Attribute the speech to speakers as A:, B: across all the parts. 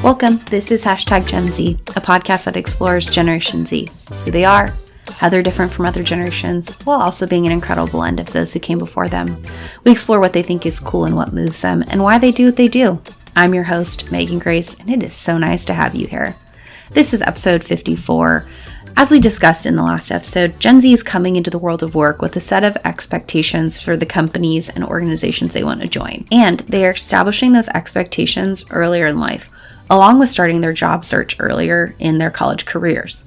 A: Welcome. This is Hashtag Gen Z, a podcast that explores Generation Z, who they are, how they're different from other generations, while also being an incredible blend of those who came before them. We explore what they think is cool and what moves them, and why they do what they do. I'm your host, Megan Grace, and it is so nice to have you here. This is episode 54. As we discussed in the last episode, Gen Z is coming into the world of work with a set of expectations for the companies and organizations they want to join. And they are establishing those expectations earlier in life, along with starting their job search earlier in their college careers.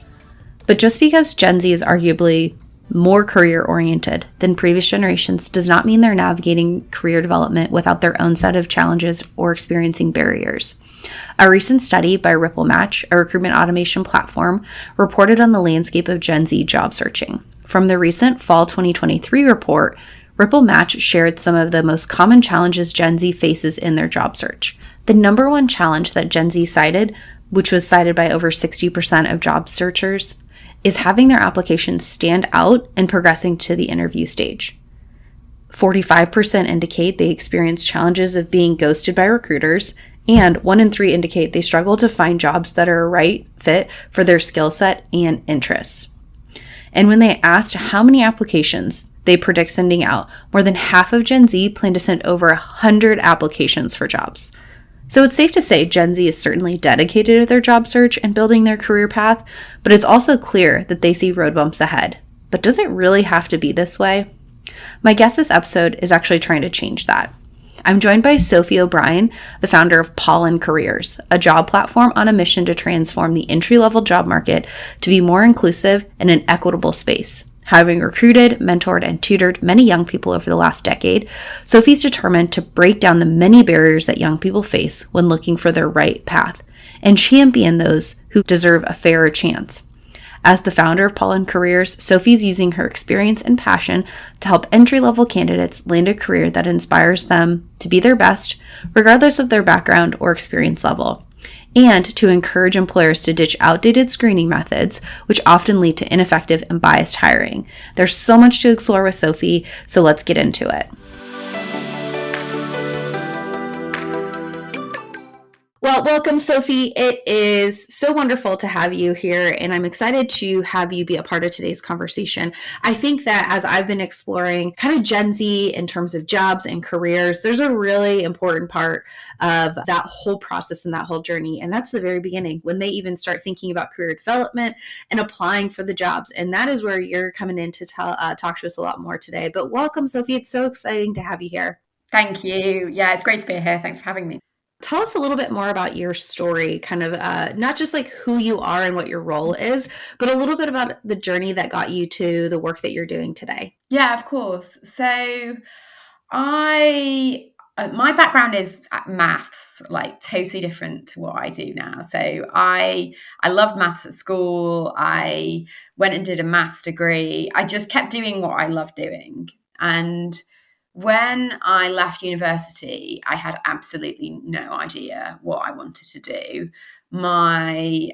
A: But just because Gen Z is arguably more career-oriented than previous generations does not mean they're navigating career development without their own set of challenges or experiencing barriers. A recent study by Ripple Match, a recruitment automation platform, reported on the landscape of Gen Z job searching. From the recent Fall 2023 report, Ripple Match shared some of the most common challenges Gen Z faces in their job search. The number one challenge that Gen Z cited, which was cited by over 60% of job searchers, is having their applications stand out and progressing to the interview stage. 45% indicate they experience challenges of being ghosted by recruiters, and 1 in 3 indicate they struggle to find jobs that are a right fit for their skill set and interests. And when they asked how many applications they predict sending out, more than half of Gen Z plan to send over 100 applications for jobs. So it's safe to say Gen Z is certainly dedicated to their job search and building their career path, but it's also clear that they see road bumps ahead. But does it really have to be this way? My guest this episode is actually trying to change that. I'm joined by Sophie O'Brien, the founder of Pollen Careers, a job platform on a mission to transform the entry-level job market to be more inclusive and an equitable space. Having recruited, mentored, and tutored many young people over the last decade, Sophie's determined to break down the many barriers that young people face when looking for their right path and champion those who deserve a fairer chance. As the founder of Pollen Careers, Sophie's using her experience and passion to help entry-level candidates land a career that inspires them to be their best, regardless of their background or experience level, and to encourage employers to ditch outdated screening methods, which often lead to ineffective and biased hiring. There's so much to explore with Sophie, so let's get into it. Well, welcome, Sophie. It is so wonderful to have you here, and I'm excited to have you be a part of today's conversation. I think that as I've been exploring kind of Gen Z in terms of jobs and careers, there's a really important part of that whole process and that whole journey, and that's the very beginning, when they even start thinking about career development and applying for the jobs. And that is where you're coming in to talk to us a lot more today. But welcome, Sophie. It's so exciting to have you here.
B: Thank you. Yeah, it's great to be here. Thanks for having me.
A: Tell us a little bit more about your story, kind of not just like who you are and what your role is, but a little bit about the journey that got you to the work that you're doing today.
B: Yeah, of course. So my background is maths, like totally different to what I do now. So I loved maths at school. I went and did a maths degree. I just kept doing what I loved doing. And when I left university, I had absolutely no idea what I wanted to do. My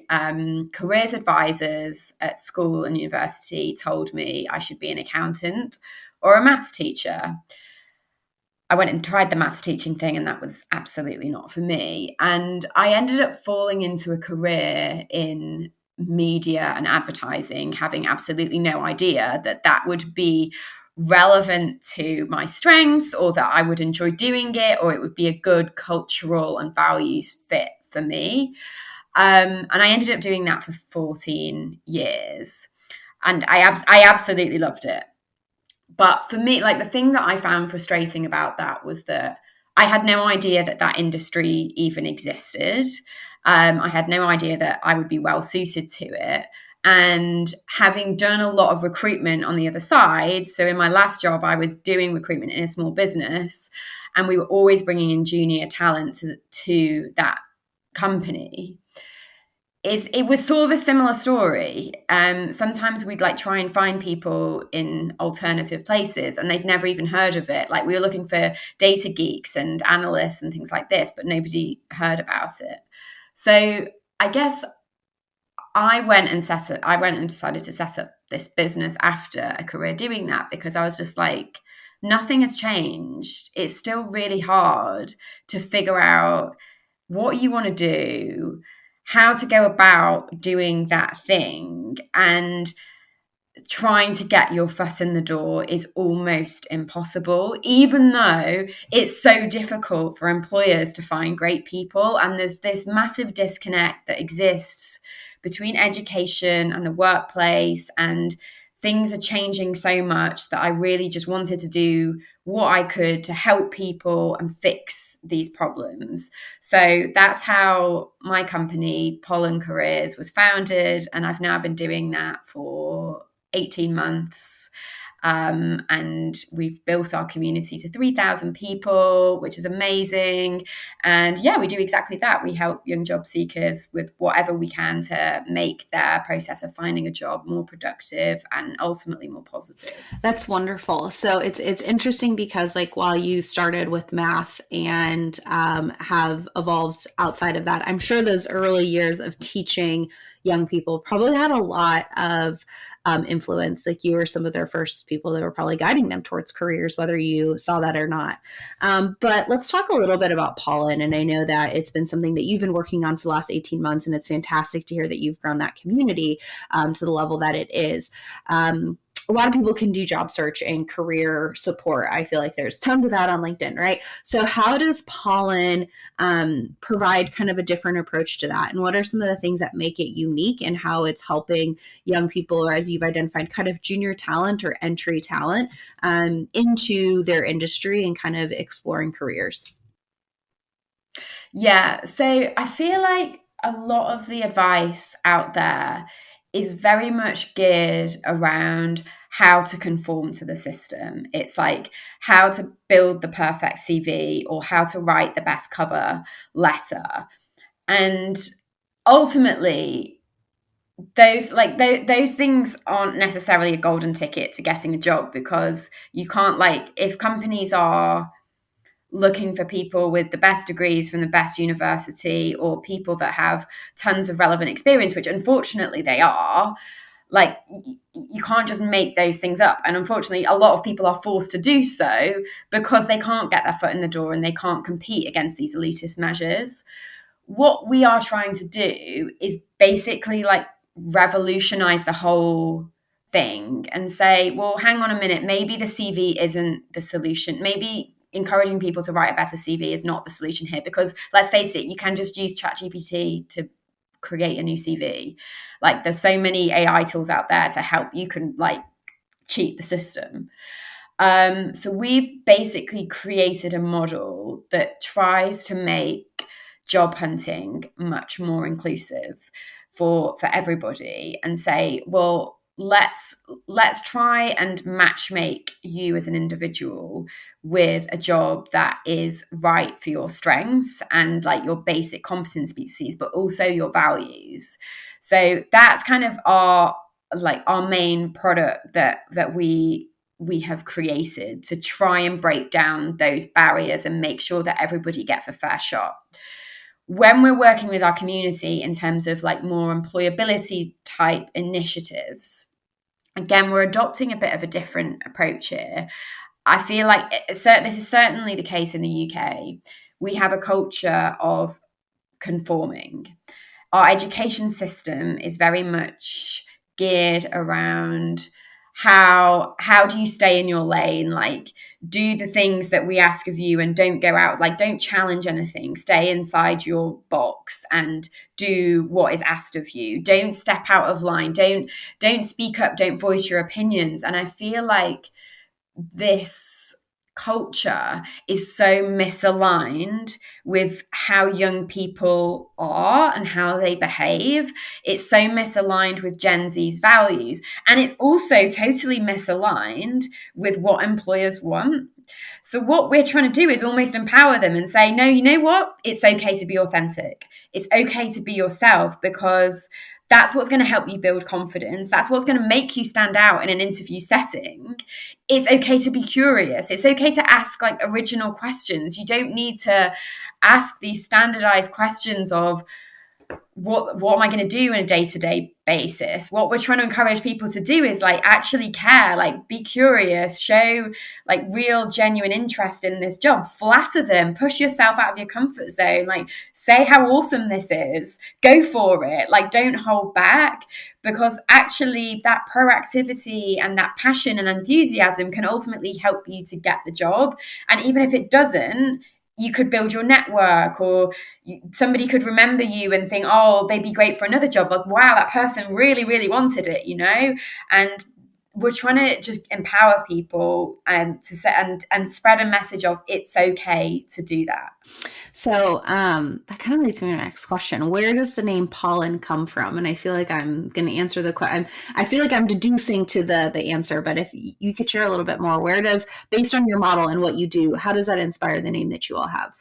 B: careers advisors at school and university told me I should be an accountant or a maths teacher. I went and tried the maths teaching thing, and that was absolutely not for me. And I ended up falling into a career in media and advertising, having absolutely no idea that that would be relevant to my strengths, or that I would enjoy doing it, or it would be a good cultural and values fit for me. And I ended up doing that for 14 years. And I absolutely loved it. But for me, like, the thing that I found frustrating about that was that I had no idea that that industry even existed. I had no idea that I would be well suited to it. And having done a lot of recruitment on the other side, so in my last job, I was doing recruitment in a small business, and we were always bringing in junior talent to that company. It was sort of a similar story. Sometimes we'd like try and find people in alternative places, and they'd never even heard of it. Like, we were looking for data geeks and analysts and things like this, but nobody heard about it. So I guess I went and decided to set up this business after a career doing that, because I was just like, nothing has changed. It's still really hard to figure out what you want to do, how to go about doing that thing, and trying to get your foot in the door is almost impossible, even though it's so difficult for employers to find great people. And there's this massive disconnect that exists between education and the workplace, and things are changing so much that I really just wanted to do what I could to help people and fix these problems. So that's how my company, Pollen Careers, was founded. And I've now been doing that for 18 months. And we've built our community to 3,000 people, which is amazing. And yeah, we do exactly that. We help young job seekers with whatever we can to make their process of finding a job more productive and ultimately more positive.
A: That's wonderful. So it's interesting because like while you started with math and have evolved outside of that, I'm sure those early years of teaching young people probably had a lot of influence. Like you were some of their first people that were probably guiding them towards careers, whether you saw that or not. But let's talk a little bit about Pollen. And I know that it's been something that you've been working on for the last 18 months, and it's fantastic to hear that you've grown that community to the level that it is. A lot of people can do job search and career support. I feel like there's tons of that on LinkedIn, right? So how does Pollen provide kind of a different approach to that? And what are some of the things that make it unique and how it's helping young people, or as you've identified, kind of junior talent or entry talent into their industry and kind of exploring careers?
B: Yeah, so I feel like a lot of the advice out there is very much geared around how to conform to the system. It's like how to build the perfect CV or how to write the best cover letter. And ultimately, those things aren't necessarily a golden ticket to getting a job, because you can't, like, if companies are looking for people with the best degrees from the best university or people that have tons of relevant experience, which unfortunately they are, like, you can't just make those things up. And unfortunately, a lot of people are forced to do so because they can't get their foot in the door and they can't compete against these elitist measures. What we are trying to do is basically like revolutionize the whole thing and say, well, hang on a minute, maybe the CV isn't the solution. Maybe encouraging people to write a better CV is not the solution here, because let's face it, you can just use ChatGPT to create a new CV. Like, there's so many AI tools out there to help. You can like cheat the system. So we've basically created a model that tries to make job hunting much more inclusive for everybody, and say, well, let's try and match make you as an individual with a job that is right for your strengths and like your basic competencies, but also your values. So that's kind of our main product that we have created to try and break down those barriers and make sure that everybody gets a fair shot. When we're working with our community in terms of like more employability type initiatives, again, we're adopting a bit of a different approach here. I feel like this is certainly the case in the UK. We have a culture of conforming. Our education system is very much geared around how do you stay in your lane, like do the things that we ask of you and don't go out, like don't challenge anything, stay inside your box and do what is asked of you, don't step out of line, don't speak up, don't voice your opinions. And I feel like this culture is so misaligned with how young people are and how they behave. It's so misaligned with Gen Z's values. And it's also totally misaligned with what employers want. So what we're trying to do is almost empower them and say, no, you know what? It's okay to be authentic. It's okay to be yourself, because that's what's going to help you build confidence. That's what's going to make you stand out in an interview setting. It's okay to be curious. It's okay to ask like original questions. You don't need to ask these standardized questions of, what am I going to do on a day-to-day basis? What we're trying to encourage people to do is like actually care, like be curious, show like real genuine interest in this job, flatter them, push yourself out of your comfort zone, like say how awesome this is, go for it, like don't hold back, because actually that proactivity and that passion and enthusiasm can ultimately help you to get the job. And even if it doesn't, you could build your network, or somebody could remember you and think, oh, they'd be great for another job. Like, wow, that person really, really wanted it, you know? And we're trying to just empower people to set and spread a message of it's okay to do that.
A: So that kind of leads me to the next question. Where does the name Pollen come from? And I feel like I'm going to answer the question. I feel like I'm deducing to the answer, but if you could share a little bit more, where does, based on your model and what you do, how does that inspire the name that you all have?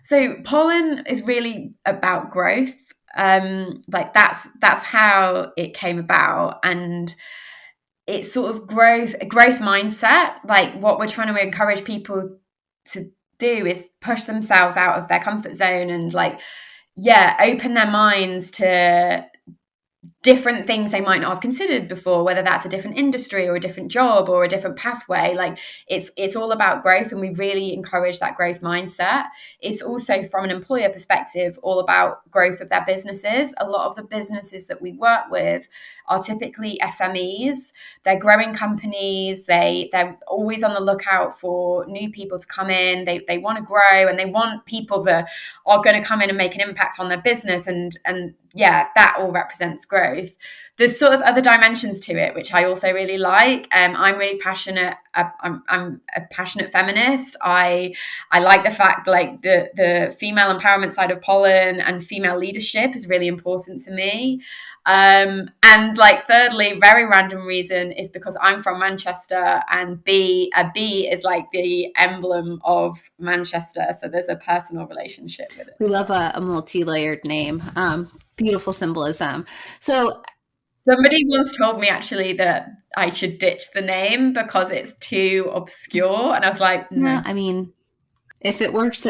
B: So Pollen is really about growth. Like that's how it came about, and it's sort of a growth mindset. Like what we're trying to encourage people to do is push themselves out of their comfort zone and like, yeah, open their minds to different things they might not have considered before, whether that's a different industry or a different job or a different pathway. Like it's all about growth, and we really encourage that growth mindset. It's also, from an employer perspective, all about growth of their businesses. A lot of the businesses that we work with are typically SMEs. They're growing companies. They're always on the lookout for new people to come in. They want to grow, and they want people that are going to come in and make an impact on their business. And yeah, that all represents growth. There's sort of other dimensions to it, which I also really like. I'm really passionate. I'm a passionate feminist. I like the fact like the female empowerment side of Pollen and female leadership is really important to me. And like thirdly, very random reason is because I'm from Manchester, and a bee is like the emblem of Manchester. So there's a personal relationship with it.
A: We love a multi-layered name. Beautiful symbolism. So
B: somebody once told me actually that I should ditch the name because it's too obscure. And I was like, no.
A: Yeah, I mean, if it works,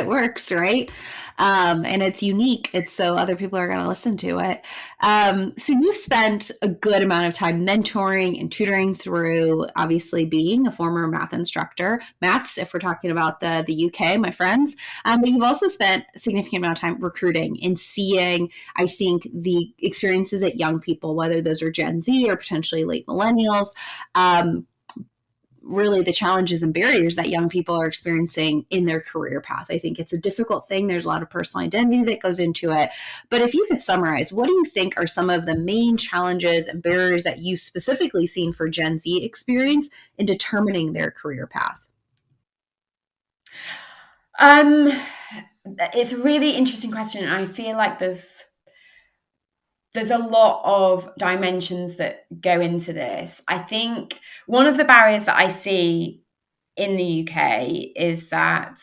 A: right? And it's unique. It's so other people are going to listen to it. So you've spent a good amount of time mentoring and tutoring through, obviously, being a former math instructor, maths, if we're talking about the UK, my friends. But you've also spent a significant amount of time recruiting and seeing, I think, the experiences that young people, whether those are Gen Z or potentially late millennials, really the challenges and barriers that young people are experiencing in their career path. I think it's a difficult thing. There's a lot of personal identity that goes into it. But if you could summarize, what do you think are some of the main challenges and barriers that you've specifically seen for Gen Z experience in determining their career path?
B: It's a really interesting question. And I feel like there's a lot of dimensions that go into this. I think one of the barriers that I see in the UK is that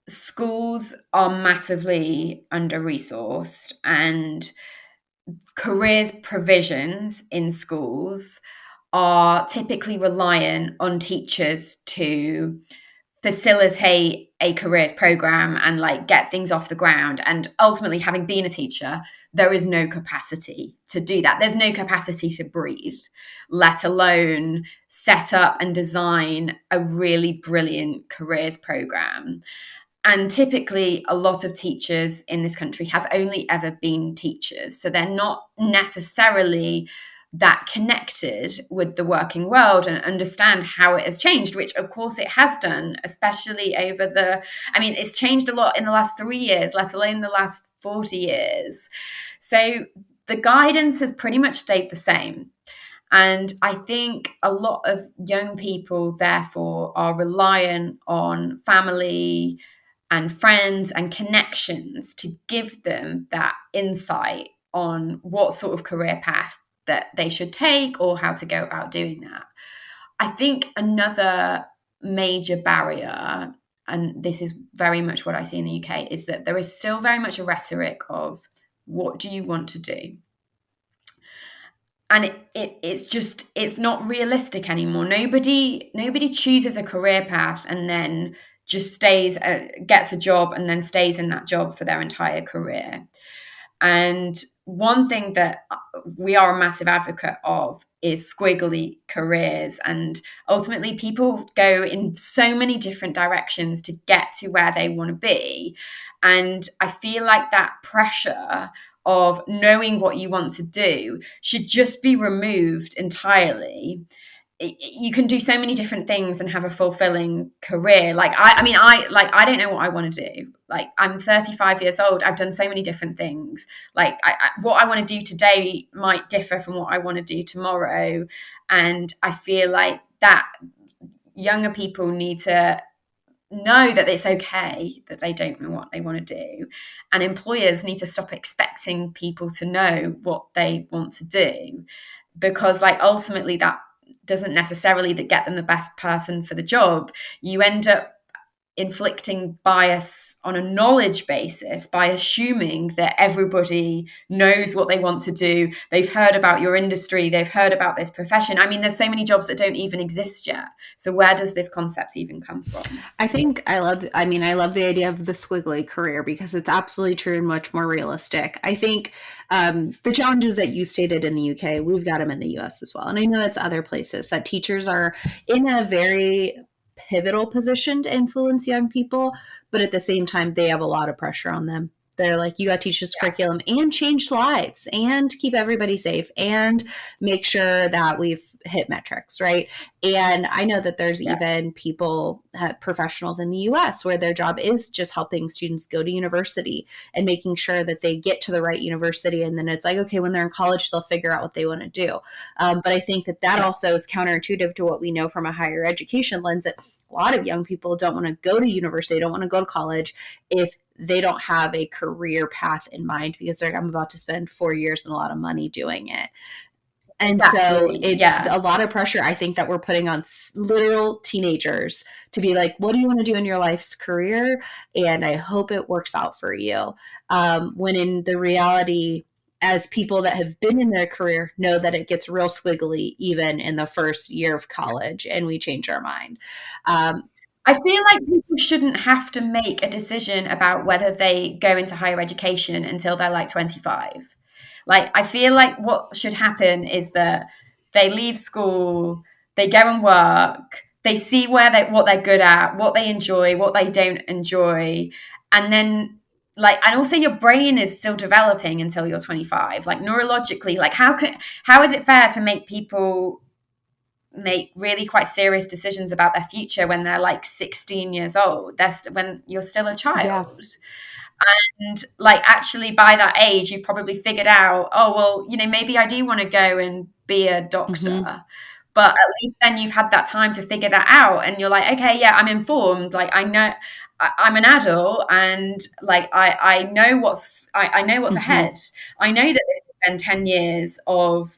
B: schools are massively under-resourced, and careers provisions in schools are typically reliant on teachers to facilitate a careers program and like get things off the ground. And ultimately, having been a teacher, there is no capacity to do that. There's no capacity to breathe, let alone set up and design a really brilliant careers program. And typically, a lot of teachers in this country have only ever been teachers. So they're not necessarily that connected with the working world and understand how it has changed, which of course it has done, especially it's changed a lot in the last 3 years, let alone the last 40 years. So the guidance has pretty much stayed the same. And I think a lot of young people, therefore, are reliant on family and friends and connections to give them that insight on what sort of career path that they should take or how to go about doing that. I think another major barrier, and this is very much what I see in the UK, is that there is still very much a rhetoric of what do you want to do? And it's not realistic anymore. Nobody chooses a career path and then just gets a job and then stays in that job for their entire career. And one thing that we are a massive advocate of is squiggly careers. And ultimately, people go in so many different directions to get to where they want to be. And I feel like that pressure of knowing what you want to do should just be removed entirely. You can do so many different things and have a fulfilling career. Like I don't know what I want to do. Like, I'm 35 years old. I've done so many different things. Like, what I want to do today might differ from what I want to do tomorrow. And I feel like that younger people need to know that it's okay that they don't know what they want to do, and employers need to stop expecting people to know what they want to do, because like ultimately that doesn't necessarily get them the best person for the job. You end up inflicting bias on a knowledge basis by assuming that everybody knows what they want to do. They've heard about your industry, they've heard about this profession. I mean, there's so many jobs that don't even exist yet. So where does this concept even come from?
A: I love the idea of the squiggly career, because it's absolutely true and much more realistic. I think the challenges that you stated in the UK, we've got them in the US as well. And I know it's other places that teachers are in a very pivotal position to influence young people, but at the same time, they have a lot of pressure on them. They're like, you got to teach this curriculum and change lives and keep everybody safe and make sure that we've hit metrics, right? And I know that there's even people, professionals in the US, where their job is just helping students go to university and making sure that they get to the right university. And then it's like, okay, when they're in college, they'll figure out what they want to do. But I think that also is counterintuitive to what we know from a higher education lens, that a lot of young people don't want to go to university, don't want to go to college if they don't have a career path in mind, because they're like, I'm about to spend 4 years and a lot of money doing it. And so it's a lot of pressure, I think, that we're putting on literal teenagers to be like, what do you want to do in your life's career? And I hope it works out for you. When in the reality, as people that have been in their career know that it gets real squiggly even in the first year of college, and we change our mind.
B: I feel like people shouldn't have to make a decision about whether they go into higher education until they're like 25. Like, I feel like what should happen is that they leave school, they go and work, they see what they're good at, what they enjoy, what they don't enjoy, and then and also your brain is still developing until you're 25. Like, neurologically, like how is it fair to make people make really quite serious decisions about their future when they're like 16 years old? That's when you're still a child. And like, actually by that age, you've probably figured out, oh, well, maybe I do want to go and be a doctor. But at least then you've had that time to figure that out. And you're like, okay, yeah, I'm informed. Like, I know I'm an adult, and like, I know what's ahead. I know that this has been 10 years of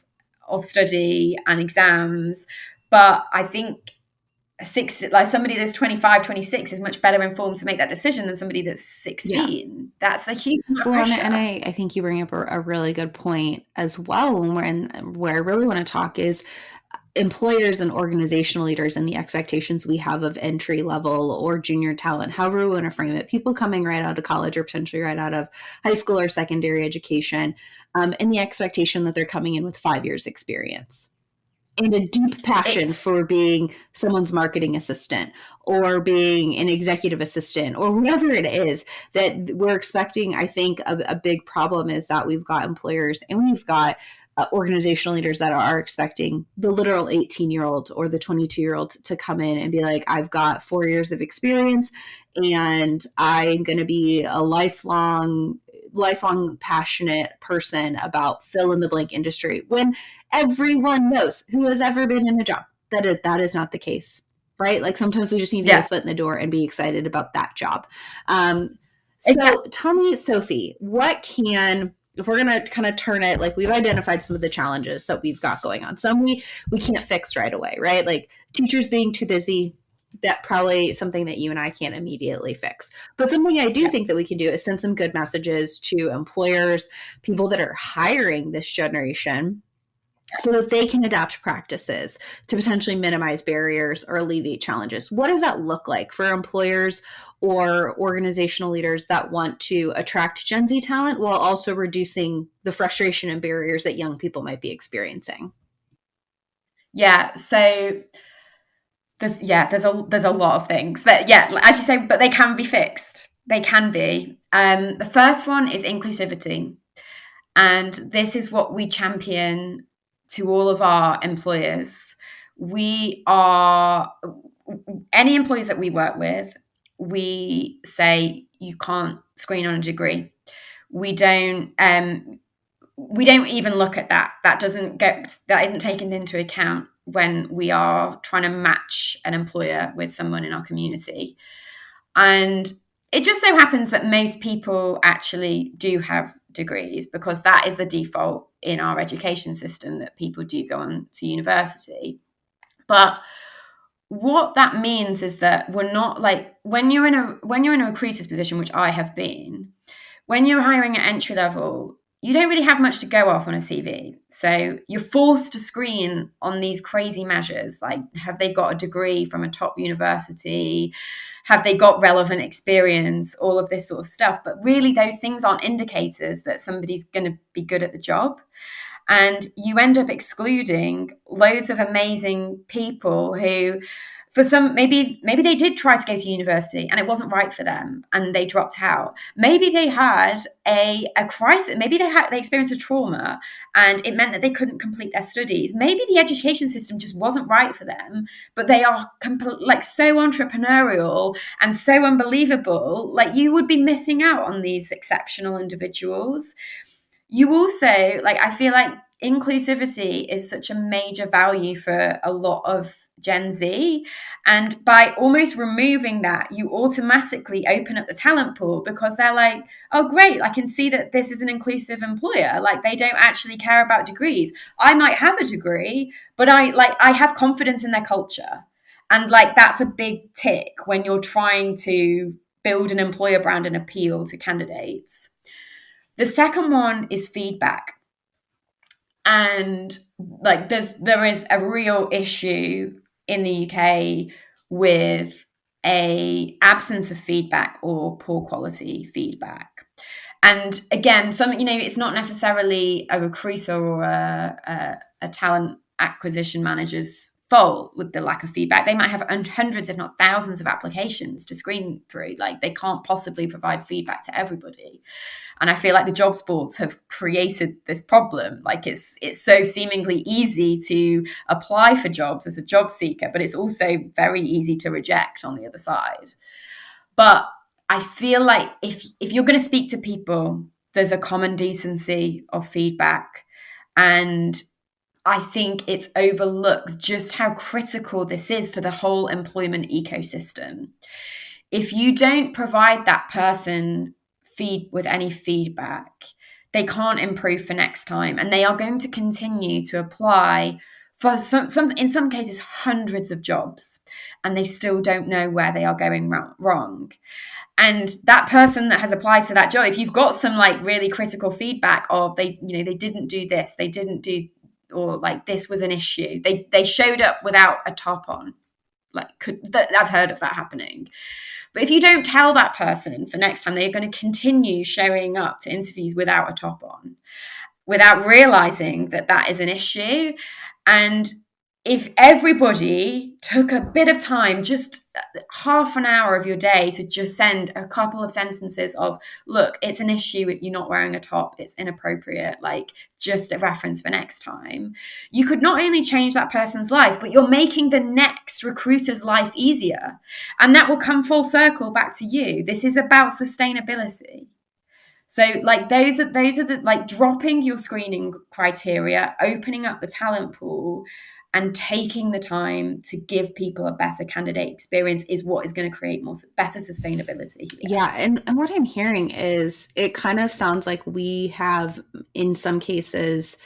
B: study and exams, but I think somebody that's 25, 26 is much better informed to make that decision than somebody that's 16. That's a huge amount of pressure.
A: And I think you bring up a really good point as well. Where I really want to talk is employers and organizational leaders and the expectations we have of entry level or junior talent, however we want to frame it, people coming right out of college or potentially right out of high school or secondary education, and the expectation that they're coming in with 5 years experience and a deep passion for being someone's marketing assistant or being an executive assistant or whatever it is that we're expecting. I think a big problem is that we've got employers and we've got organizational leaders that are expecting the literal 18-year-old or the 22-year-old to come in and be like, I've got 4 years of experience and I'm going to be a lifelong passionate person about fill in the blank industry, when everyone knows who has ever been in a job that is not the case, right? Like, sometimes we just need to get a foot in the door and be excited about that job. So tell me, Sophie, if we're going to kind of turn it, like, we've identified some of the challenges that we've got going on. Some we can't fix right away, right? Like teachers being too busy, that probably something that you and I can't immediately fix. But something I do think that we can do is send some good messages to employers, people that are hiring this generation, so that they can adapt practices to potentially minimize barriers or alleviate challenges. What does that look like for employers or organizational leaders that want to attract Gen Z talent while also reducing the frustration and barriers that young people might be experiencing?
B: Yeah, so there's a lot of things that, as you say, but they can be fixed. They can be. The first one is inclusivity. And this is what we champion to all of our employers. We are, any employees that we work with, we say you can't screen on a degree. We don't even look at that. That isn't taken into account when we are trying to match an employer with someone in our community. And it just so happens that most people actually do have degrees, because that is the default in our education system, that people do go on to university. But what that means is that we're not, like, when you're in a recruiter's position, which I have been, when you're hiring at entry level, you don't really have much to go off on a CV. So you're forced to screen on these crazy measures, like, have they got a degree from a top university? Have they got relevant experience? All of this sort of stuff. But really, those things aren't indicators that somebody's going to be good at the job. And you end up excluding loads of amazing people who, for some, maybe they did try to go to university and it wasn't right for them and they dropped out. Maybe they had a crisis. Maybe they experienced a trauma and it meant that they couldn't complete their studies. Maybe the education system just wasn't right for them, but they are so entrepreneurial and so unbelievable. Like, you would be missing out on these exceptional individuals. You also, I feel like inclusivity is such a major value for a lot of Gen Z. And by almost removing that, you automatically open up the talent pool, because they're like, oh, great, I can see that this is an inclusive employer. Like, they don't actually care about degrees. I might have a degree, but I have confidence in their culture. And that's a big tick when you're trying to build an employer brand and appeal to candidates. The second one is feedback. And there is a real issue in the UK with a absence of feedback or poor quality feedback. And again, it's not necessarily a recruiter or a talent acquisition manager's fault with the lack of feedback. They might have hundreds, if not thousands, of applications to screen through. They can't possibly provide feedback to everybody. And I feel like the jobs boards have created this problem. It's so seemingly easy to apply for jobs as a job seeker, but it's also very easy to reject on the other side. But I feel like if you're going to speak to people, there's a common decency of feedback. And I think it's overlooked just how critical this is to the whole employment ecosystem. If you don't provide that person with any feedback, they can't improve for next time. And they are going to continue to apply for in some cases, hundreds of jobs, and they still don't know where they are going wrong. And that person that has applied to that job, if you've got some really critical feedback of they didn't do this, they didn't do, or this was an issue, they showed up without a top on, I've heard of that happening. But if you don't tell that person for next time, they're going to continue showing up to interviews without a top on, without realizing that that is an issue. And if everybody took a bit of time, just half an hour of your day, to just send a couple of sentences of, look, it's an issue, you're not wearing a top, it's inappropriate, just a reference for next time, you could not only change that person's life, but you're making the next recruiter's life easier. And that will come full circle back to you. This is about sustainability. So those are the dropping your screening criteria, opening up the talent pool, and taking the time to give people a better candidate experience is what is going to create better sustainability here.
A: Yeah. And what I'm hearing is, it kind of sounds like we have, in some cases,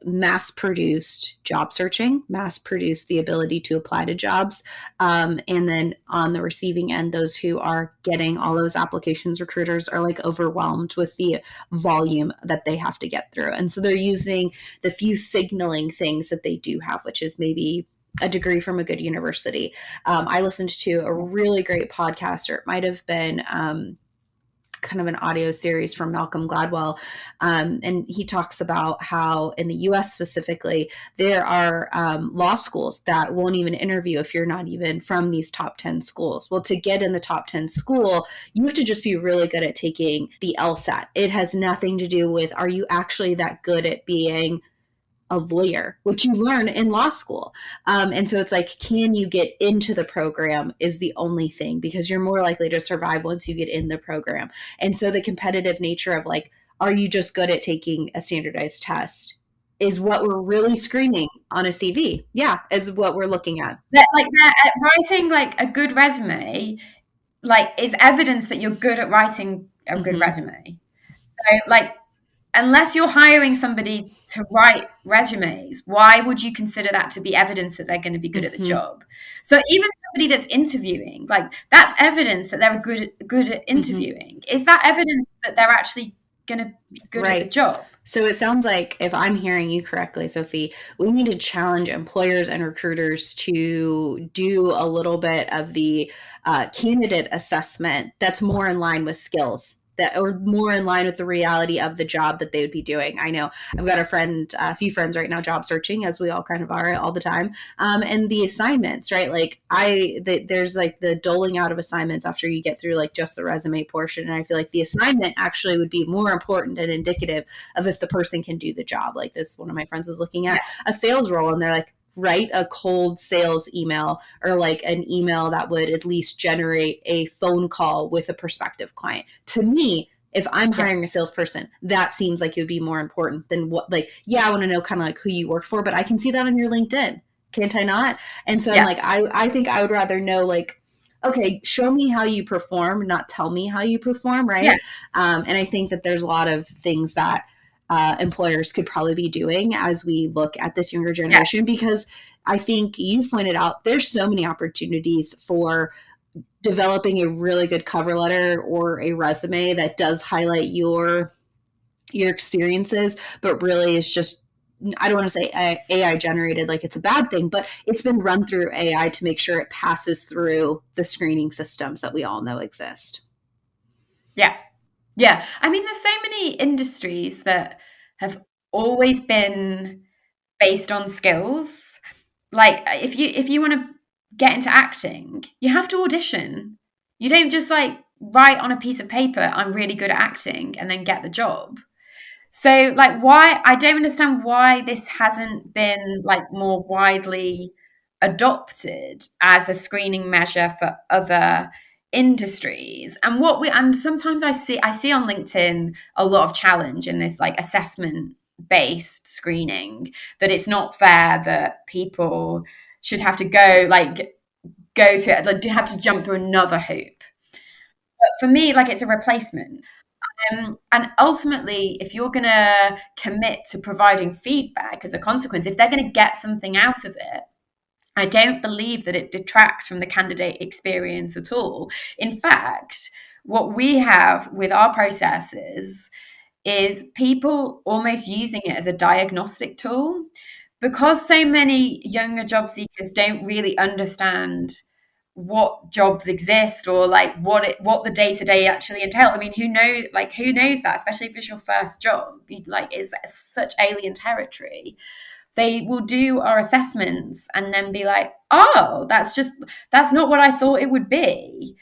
A: mass-produced job searching, mass-produced the ability to apply to jobs. And then on the receiving end, those who are getting all those applications, recruiters are like overwhelmed with the volume that they have to get through. And so they're using the few signaling things that they do have, which is maybe a degree from a good university. I listened to a really great podcast, or it might have been kind of an audio series from Malcolm Gladwell. And he talks about how in the US specifically, there are law schools that won't even interview if you're not even from these top 10 schools. Well, to get in the top 10 school, you have to just be really good at taking the LSAT. It has nothing to do with, are you actually that good at being a lawyer, which you learn in law school. And so it's like, can you get into the program is the only thing, because you're more likely to survive once you get in the program. And so the competitive nature of like, are you just good at taking a standardized test is what we're really screening on a CV. Yeah, is what we're looking at.
B: Writing like a good resume, like, is evidence that you're good at writing a good resume. So like, unless you're hiring somebody to write resumes, why would you consider that to be evidence that they're going to be good at the job? So even somebody that's interviewing, like, that's evidence that they're good at interviewing. Is that evidence that they're actually going to be good at the job?
A: So it sounds like, if I'm hearing you correctly, Sophie, we need to challenge employers and recruiters to do a little bit of the candidate assessment that's more in line with skills, that or more in line with the reality of the job that they would be doing. I know I've got a few friends right now job searching, as we all kind of are all the time. And the assignments, right? Like there's like the doling out of assignments after you get through like just the resume portion. And I feel like the assignment actually would be more important and indicative of if the person can do the job. Like this, one of my friends was looking at a sales role, and they're like, write a cold sales email, or like an email that would at least generate a phone call with a prospective client. To me, if I'm hiring a salesperson, that seems like it would be more important than what, like, I want to know kind of like who you work for, but I can see that on your LinkedIn. Can't I not? And so I'm like, I think I would rather know, like, okay, show me how you perform, not tell me how you perform. Right. Yeah. And I think that there's a lot of things that employers could probably be doing as we look at this younger generation, because I think you pointed out there's so many opportunities for developing a really good cover letter or a resume that does highlight your experiences, but really is just, I don't want to say AI generated like it's a bad thing, but it's been run through AI to make sure it passes through the screening systems that we all know exist.
B: Yeah. Yeah. I mean, there's so many industries that have always been based on skills. Like if you want to get into acting, you have to audition. You don't just like write on a piece of paper, I'm really good at acting, and then get the job. So like, why, I don't understand why this hasn't been like more widely adopted as a screening measure for other industries. And sometimes I see on LinkedIn a lot of challenge in this like assessment based screening, that it's not fair that people should have to have to jump through another hoop. But for me, like, it's a replacement. And ultimately, if you're going to commit to providing feedback as a consequence, if they're going to get something out of it, I don't believe that it detracts from the candidate experience at all. In fact, what we have with our processes is people almost using it as a diagnostic tool, because so many younger job seekers don't really understand what jobs exist, or like what the day-to-day actually entails. I mean, who knows that, especially if it's your first job, like, is such alien territory. They will do our assessments and then be like, oh, that's not what I thought it would be,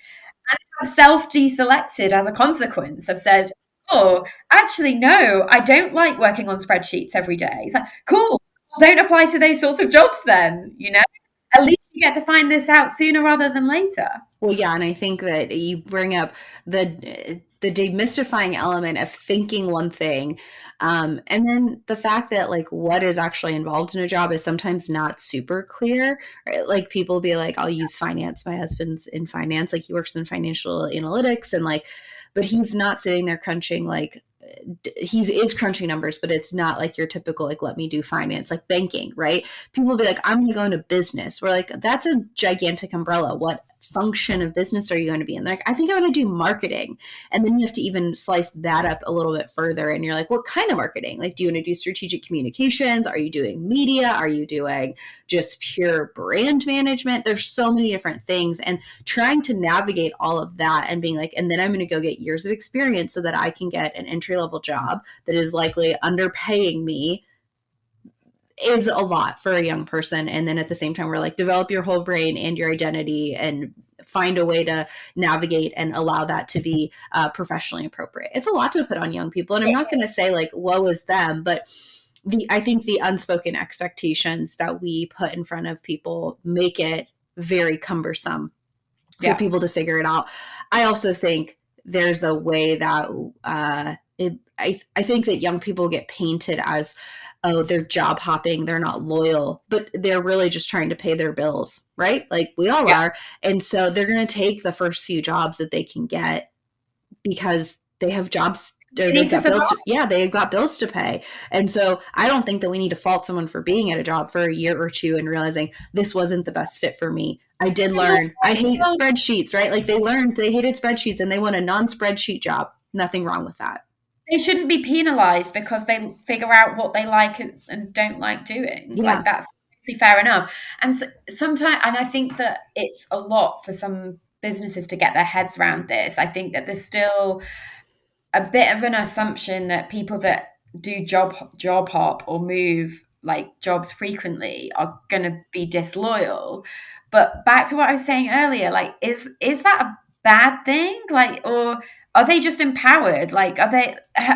B: and have self-deselected as a consequence, have said, oh, actually no, I don't like working on spreadsheets every day. It's like, cool, don't apply to those sorts of jobs then, at least you get to find this out sooner rather than later.
A: Well, yeah, and I think that you bring up the demystifying element of thinking one thing, and then the fact that like what is actually involved in a job is sometimes not super clear. Right? Like people be like, I'll use finance. My husband's in finance, like he works in financial analytics, and like, but he's not sitting there crunching like he is crunching numbers, but it's not like your typical, like, let me do finance, like banking, right? People will be like, I'm going to go into business. We're like, that's a gigantic umbrella. What function of business are you going to be in? They're like, I think I want to do marketing. And then you have to even slice that up a little bit further. And you're like, what kind of marketing? Like, do you want to do strategic communications? Are you doing media? Are you doing just pure brand management? There's so many different things. And trying to navigate all of that and being like, and then I'm going to go get years of experience so that I can get an entry level job that is likely underpaying me is a lot for a young person. And then at the same time, we're like, develop your whole brain and your identity and find a way to navigate and allow that to be professionally appropriate. It's a lot to put on young people. And I'm not going to say like, woe is them, but I think the unspoken expectations that we put in front of people make it very cumbersome for people to figure it out. I also think there's a way that I think that young people get painted as, oh, they're job hopping, they're not loyal, but they're really just trying to pay their bills, right? Like we all are. And so they're going to take the first few jobs that they can get because they have jobs. They've got bills to pay. And so I don't think that we need to fault someone for being at a job for a year or two and realizing this wasn't the best fit for me. I did learn. I hate spreadsheets, right? Like they hated spreadsheets and they want a non-spreadsheet job. Nothing wrong with that.
B: They shouldn't be penalized because they figure out what they like and don't like doing.
A: Yeah.
B: Like that's fair enough. And so, sometimes, and I think that it's a lot for some businesses to get their heads around this. I think that there's still a bit of an assumption that people that do job hop or move like jobs frequently are going to be disloyal. But back to what I was saying earlier, like, is that a bad thing? Like, or are they just empowered? Like,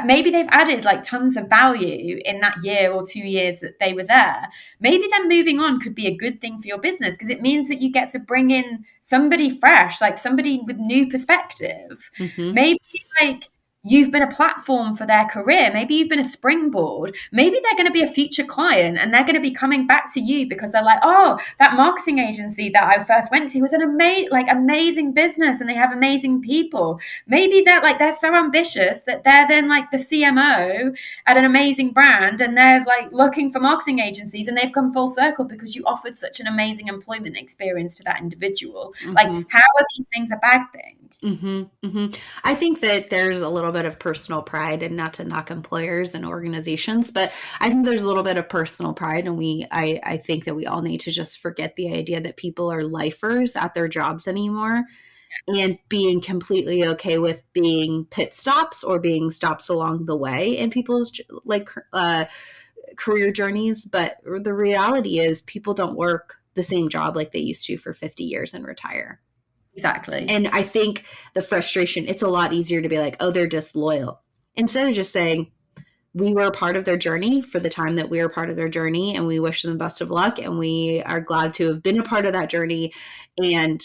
B: maybe they've added like tons of value in that year or 2 years that they were there. Maybe then moving on could be a good thing for your business because it means that you get to bring in somebody fresh, like somebody with new perspective.
A: Mm-hmm.
B: Maybe like you've been a platform for their career. Maybe you've been a springboard. Maybe they're going to be a future client and they're going to be coming back to you because they're like, oh, that marketing agency that I first went to was an amazing business and they have amazing people. Maybe they're so ambitious that they're then like the CMO at an amazing brand and they're like looking for marketing agencies and they've come full circle because you offered such an amazing employment experience to that individual. Mm-hmm. Like, how are these things a bad thing?
A: Mm-hmm, mm-hmm. I think that there's a little bit of personal pride, and not to knock employers and organizations, but I think there's a little bit of personal pride, and I think that we all need to just forget the idea that people are lifers at their jobs anymore, and being completely okay with being pit stops or being stops along the way in people's career journeys. But the reality is, people don't work the same job like they used to for 50 years and retire.
B: Exactly.
A: And I think the frustration, it's a lot easier to be like, oh, they're disloyal. Instead of just saying, we were a part of their journey for the time that we were part of their journey, and we wish them the best of luck, and we are glad to have been a part of that journey. And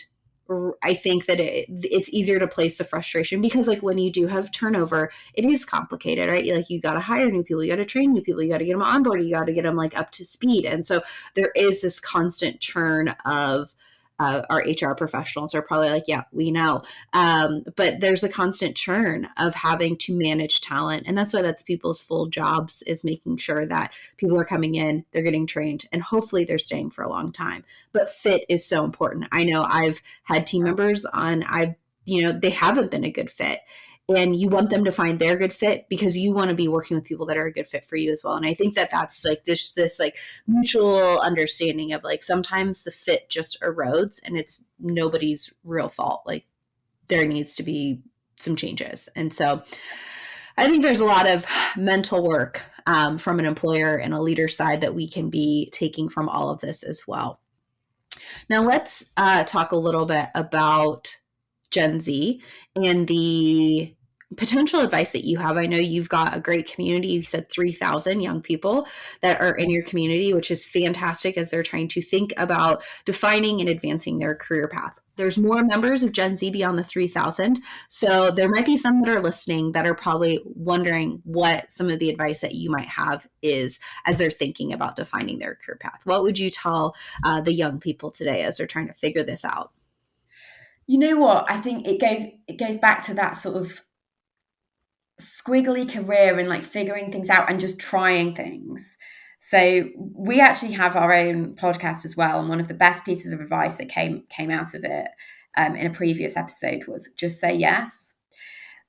A: I think that it's easier to place the frustration because like when you do have turnover, it is complicated, right? Like you got to hire new people, you got to train new people, you got to get them on board, you got to get them like up to speed. And so there is this constant churn of our HR professionals are probably like, yeah, we know. But there's a constant churn of having to manage talent. And that's people's full jobs, is making sure that people are coming in, they're getting trained, and hopefully they're staying for a long time. But fit is so important. I know I've had team members they haven't been a good fit. And you want them to find their good fit because you want to be working with people that are a good fit for you as well. And I think that that's like this like mutual understanding of like sometimes the fit just erodes and it's nobody's real fault. Like there needs to be some changes. And so I think there's a lot of mental work from an employer and a leader side that we can be taking from all of this as well. Now let's talk a little bit about Gen Z and the potential advice that you have. I know you've got a great community. You said 3,000 young people that are in your community, which is fantastic as they're trying to think about defining and advancing their career path. There's more members of Gen Z beyond the 3,000. So there might be some that are listening that are probably wondering what some of the advice that you might have is as they're thinking about defining their career path. What would you tell the young people today as they're trying to figure this out?
B: You know what? I think it goes back to that sort of squiggly career and like figuring things out and just trying things. So we actually have our own podcast as well, and one of the best pieces of advice that came out of it in a previous episode was just say yes,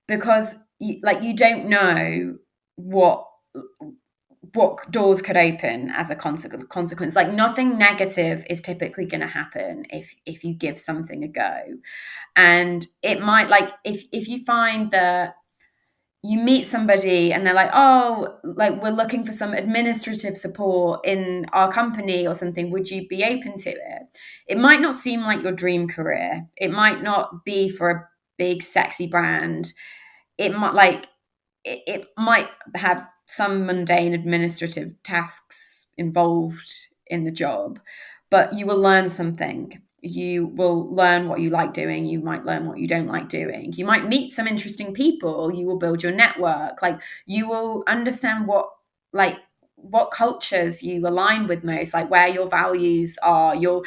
B: because you don't know what doors could open as a consequence. Like nothing negative is typically going to happen if you give something a go. And it might, like, if you find that you meet somebody and they're like, oh, like we're looking for some administrative support in our company or something, would you be open to it? It might not seem like your dream career, it might not be for a big sexy brand, it might like it might have some mundane administrative tasks involved in the job, but you will learn something. You will learn what you like doing. You might learn what you don't like doing. You might meet some interesting people. You will build your network. Like you will understand what cultures you align with most, like where your values are. You'll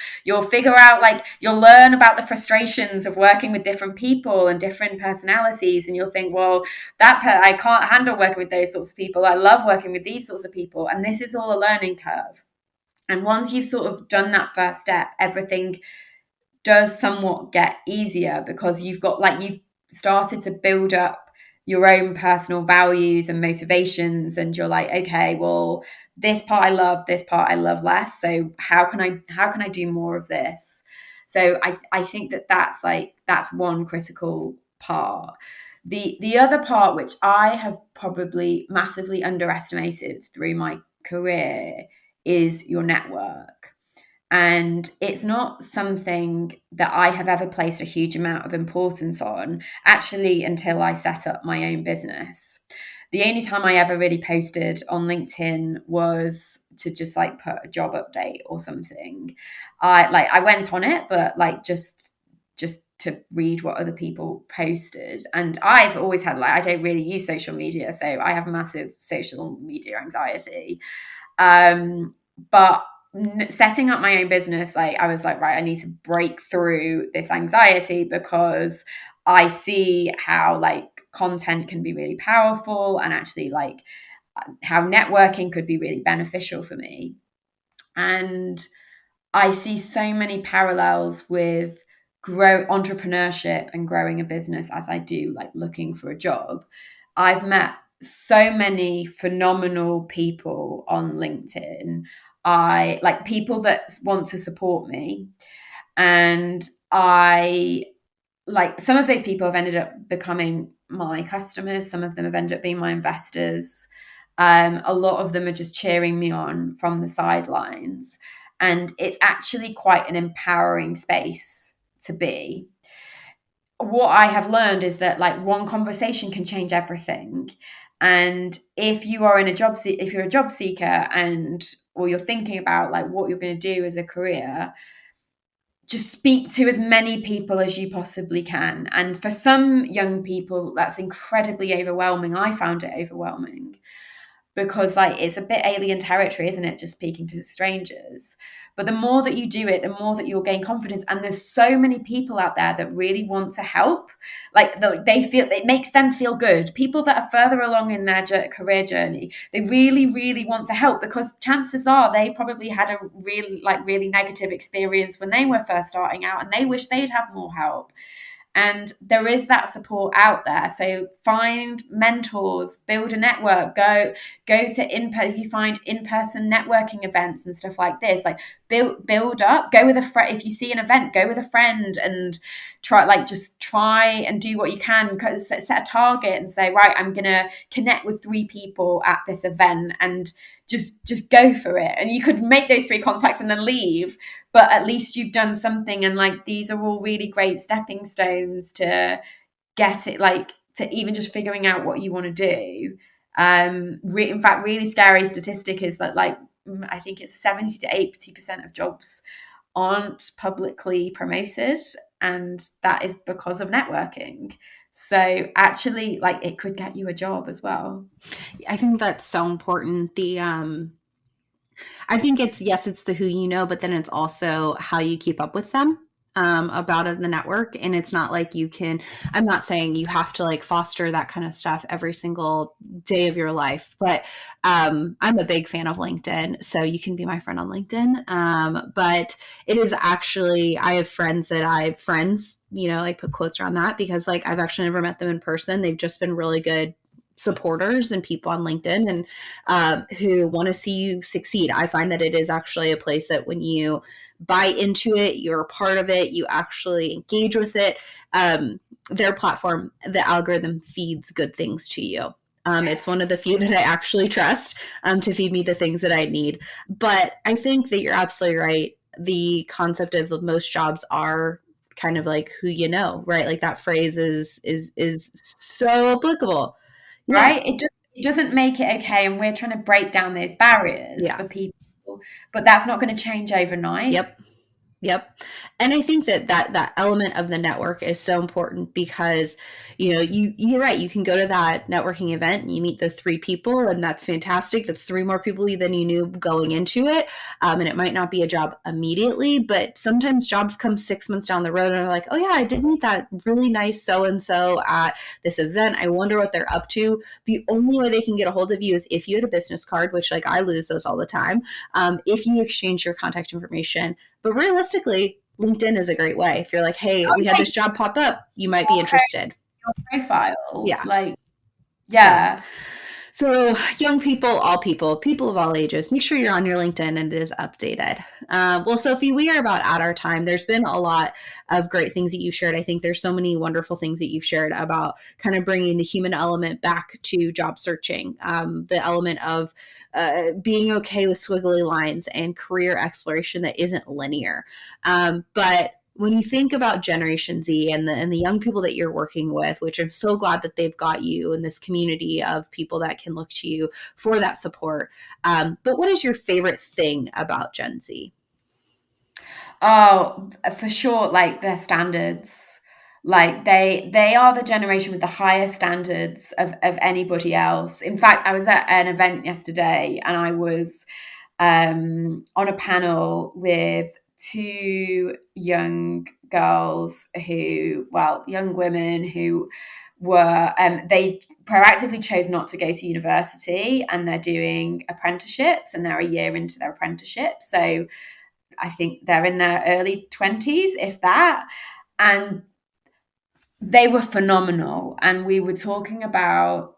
B: figure out, like you'll learn about the frustrations of working with different people and different personalities, and you'll think, well, I can't handle working with those sorts of people. I love working with these sorts of people, and this is all a learning curve. And once you've sort of done that first step, everything does somewhat get easier, because you've started to build up your own personal values and motivations, and you're like, okay, well, this part I love, this part I love less, so how can I do more of this? So I think that's one critical part. The other part, which I have probably massively underestimated through my career, is your network. And it's not something that I have ever placed a huge amount of importance on, actually, until I set up my own business. The only time I ever really posted on LinkedIn was to just like put a job update or something. I went on it, but like just to read what other people posted. And I've always had, like, I don't really use social media, so I have massive social media anxiety. But setting up my own business, like I was like, right, I need to break through this anxiety, because I see how like content can be really powerful, and actually like how networking could be really beneficial for me. And I see so many parallels with entrepreneurship and growing a business as I do like looking for a job. I've met so many phenomenal people on LinkedIn. I like people that want to support me, and I like some of those people have ended up becoming my customers. Some of them have ended up being my investors. A lot of them are just cheering me on from the sidelines. And it's actually quite an empowering space to be. What I have learned is that like one conversation can change everything. And if you are if you're a job seeker, or you're thinking about like what you're going to do as a career, just speak to as many people as you possibly can. And for some young people, that's incredibly overwhelming. I found it overwhelming, because like it's a bit alien territory, isn't it, just speaking to strangers? But the more that you do it, the more that you'll gain confidence. And there's so many people out there that really want to help. Like they feel it makes them feel good. People that are further along in their career journey, they really, really want to help, because chances are they probably had a really negative experience when they were first starting out, and they wish they'd have more help. And there is that support out there. So find mentors, build a network, go to if you find in-person networking events and stuff like this, like build up, go with a friend. If you see an event, go with a friend and try and do what you can. Set a target and say, right, I'm gonna connect with 3 people at this event, and just go for it. And you could make those 3 contacts and then leave, but at least you've done something. And like these are all really great stepping stones to get it, like to even just figuring out what you want to do. In fact, really scary statistic is that like I think it's 70 to 80% of jobs aren't publicly promoted, and that is because of networking. So actually, like it could get you a job as well.
A: I think that's so important. I think it's, yes, it's the who you know, but then it's also how you keep up with them. about in the network. And it's not like I'm not saying you have to like foster that kind of stuff every single day of your life, but I'm a big fan of LinkedIn. So you can be my friend on LinkedIn. But it is actually, I have friends, like put quotes around that because like I've actually never met them in person. They've just been really good supporters and people on LinkedIn and who want to see you succeed. I find that it is actually a place that when you buy into it, you're a part of it, you actually engage with it. Their platform, the algorithm feeds good things to you. It's one of the few that I actually trust to feed me the things that I need. But I think that you're absolutely right. The concept of most jobs are kind of like who you know, right? Like that phrase is so applicable. Yeah.
B: Right? It doesn't make it okay, and we're trying to break down those barriers for people, but that's not going to change overnight.
A: Yep. And I think that element of the network is so important because, you're right. You can go to that networking event and you meet the 3 people and that's fantastic. That's 3 more people than you knew going into it. And it might not be a job immediately, but sometimes jobs come 6 months down the road and are like, oh yeah, I did meet that really nice so-and-so at this event. I wonder what they're up to. The only way they can get a hold of you is if you had a business card, which like I lose those all the time. If you exchange your contact information. But realistically, LinkedIn is a great way. If you're like, hey, we had this job pop up, you might be interested.
B: Your profile.
A: Yeah.
B: Like, yeah.
A: So young people, all people of all ages, make sure you're on your LinkedIn and it is updated. Well, Sophie, we are about at our time. There's been a lot of great things that you've shared. I think there's so many wonderful things that you've shared about kind of bringing the human element back to job searching, the element of being okay with squiggly lines and career exploration that isn't linear. But when you think about Generation Z and the young people that you're working with, which I'm so glad that they've got you in this community of people that can look to you for that support. But what is your favorite thing about Gen Z?
B: Oh, for sure, like their standards. Like they are the generation with the highest standards of anybody else. In fact, I was at an event yesterday and I was on a panel with 2 young girls young women who were, they proactively chose not to go to university and they're doing apprenticeships and they're a year into their apprenticeship. So I think they're in their early 20s, if that. And they were phenomenal. And we were talking about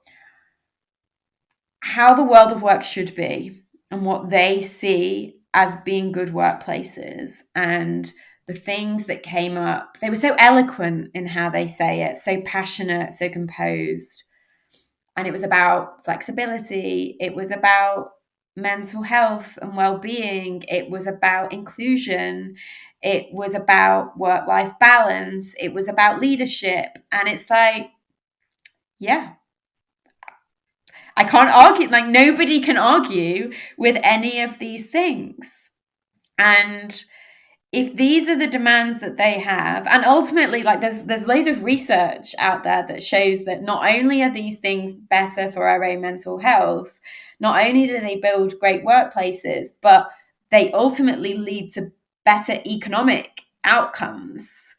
B: how the world of work should be and what they see as being good workplaces and the things that came up. They were so eloquent in how they say it, so passionate, so composed. And it was about flexibility. It was about mental health and well-being. It was about inclusion. It was about work-life balance. It was about leadership. And it's like, yeah, I can't argue, like nobody can argue with any of these things. And if these are the demands that they have, and ultimately, like there's loads of research out there that shows that not only are these things better for our own mental health, not only do they build great workplaces, but they ultimately lead to better economic outcomes.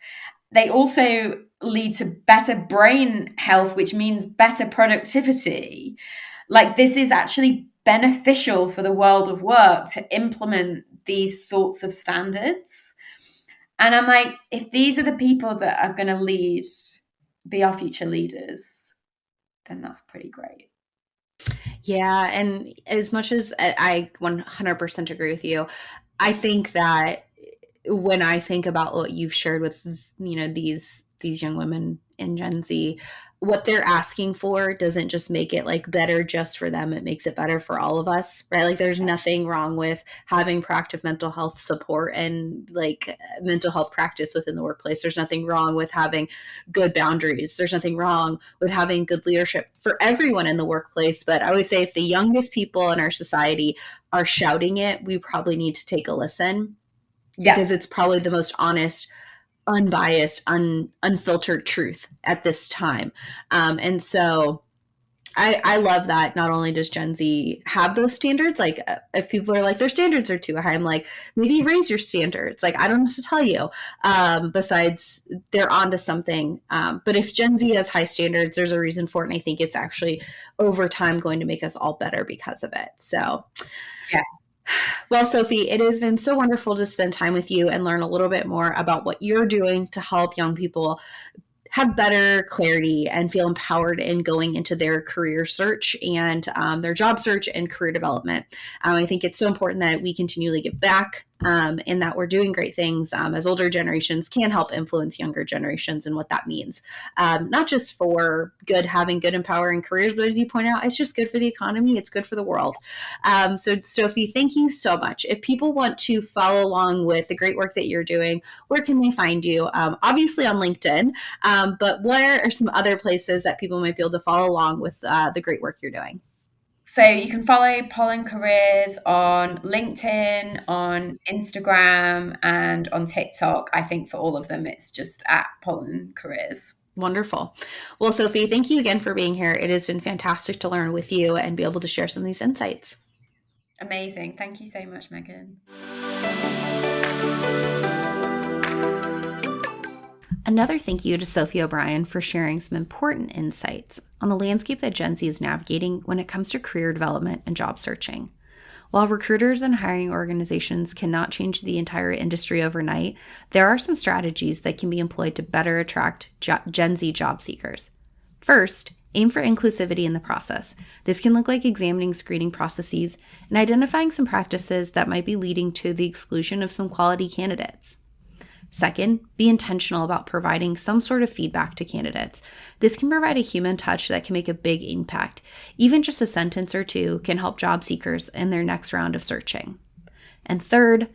B: They also lead to better brain health, which means better productivity. Like this is actually beneficial for the world of work to implement these sorts of standards. And I'm like, if these are the people that are going to be our future leaders, then that's pretty great.
A: Yeah. And as much as I 100% agree with you, I think that when I think about what you've shared with, these young women in Gen Z, what they're asking for doesn't just make it like better just for them. It makes it better for all of us, right? Like there's nothing wrong with having proactive mental health support and like mental health practice within the workplace. There's nothing wrong with having good boundaries. There's nothing wrong with having good leadership for everyone in the workplace. But I always say if the youngest people in our society are shouting it, we probably need to take a listen. Yeah. Because it's probably the most honest, unbiased, unfiltered truth at this time. And so I love that. Not only does Gen Z have those standards, like if people are like their standards are too high, I'm like, maybe raise your standards. Like, I don't know what to tell you. Besides, they're onto something. But if Gen Z has high standards, there's a reason for it. And I think it's actually over time going to make us all better because of it. So,
B: yes.
A: Well, Sophie, it has been so wonderful to spend time with you and learn a little bit more about what you're doing to help young people have better clarity and feel empowered in going into their career search and their job search and career development. I think it's so important that we continually give back and that we're doing great things as older generations can help influence younger generations and what that means. Not just for having good, empowering careers, but as you point out, it's just good for the economy. It's good for the world. So Sophie, thank you so much. If people want to follow along with the great work that you're doing, where can they find you? Obviously on LinkedIn, but where are some other places that people might be able to follow along with the great work you're doing?
B: So you can follow Pollen Careers on LinkedIn, on Instagram, and on TikTok. I think for all of them, it's just at Pollen Careers.
A: Wonderful. Well, Sophie, thank you again for being here. It has been fantastic to learn with you and be able to share some of these insights.
B: Amazing. Thank you so much, Megan.
A: Another thank you to Sophie O'Brien for sharing some important insights on the landscape that Gen Z is navigating when it comes to career development and job searching. While recruiters and hiring organizations cannot change the entire industry overnight, there are some strategies that can be employed to better attract Gen Z job seekers. First, aim for inclusivity in the process. This can look like examining screening processes and identifying some practices that might be leading to the exclusion of some quality candidates. Second, be intentional about providing some sort of feedback to candidates. This can provide a human touch that can make a big impact. Even just a sentence or two can help job seekers in their next round of searching. And third,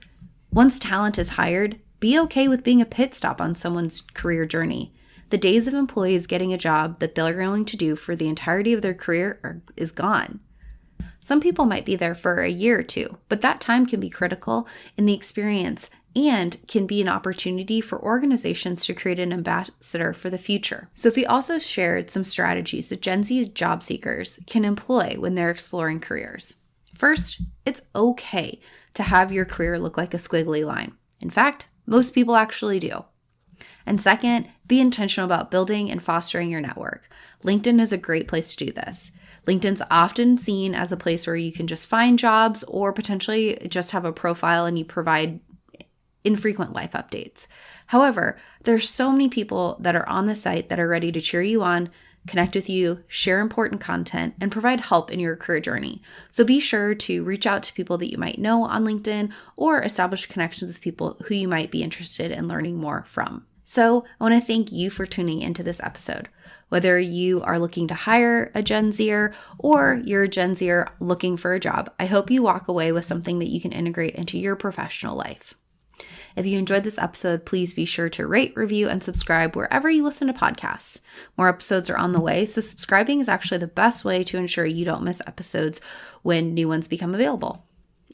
A: once talent is hired, be okay with being a pit stop on someone's career journey. The days of employees getting a job that they're willing to do for the entirety of their career is gone. Some people might be there for a year or two, but that time can be critical in the experience and can be an opportunity for organizations to create an ambassador for the future. Sophie also shared some strategies that Gen Z job seekers can employ when they're exploring careers. First, it's okay to have your career look like a squiggly line. In fact, most people actually do. And second, be intentional about building and fostering your network. LinkedIn is a great place to do this. LinkedIn's often seen as a place where you can just find jobs or potentially just have a profile and you provide infrequent life updates. However, there's so many people that are on the site that are ready to cheer you on, connect with you, share important content, and provide help in your career journey. So be sure to reach out to people that you might know on LinkedIn or establish connections with people who you might be interested in learning more from. So I want to thank you for tuning into this episode. Whether you are looking to hire a Gen Zer or you're a Gen Zer looking for a job, I hope you walk away with something that you can integrate into your professional life. If you enjoyed this episode, please be sure to rate, review, and subscribe wherever you listen to podcasts. More episodes are on the way, so subscribing is actually the best way to ensure you don't miss episodes when new ones become available.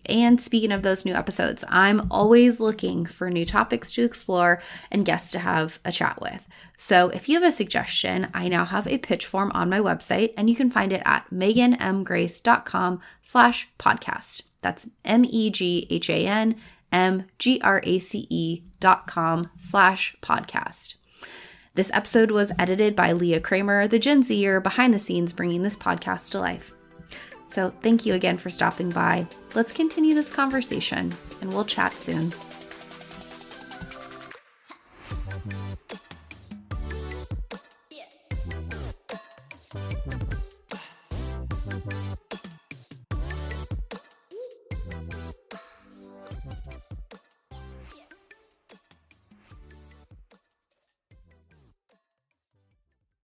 A: And speaking of those new episodes, I'm always looking for new topics to explore and guests to have a chat with. So if you have a suggestion, I now have a pitch form on my website, and you can find it at meganmgrace.com/podcast. That's meganmgrace.com/podcast. This episode was edited by Leah Kramer, the Gen Zer behind the scenes bringing this podcast to life. So thank you again for stopping by. Let's continue this conversation and we'll chat soon.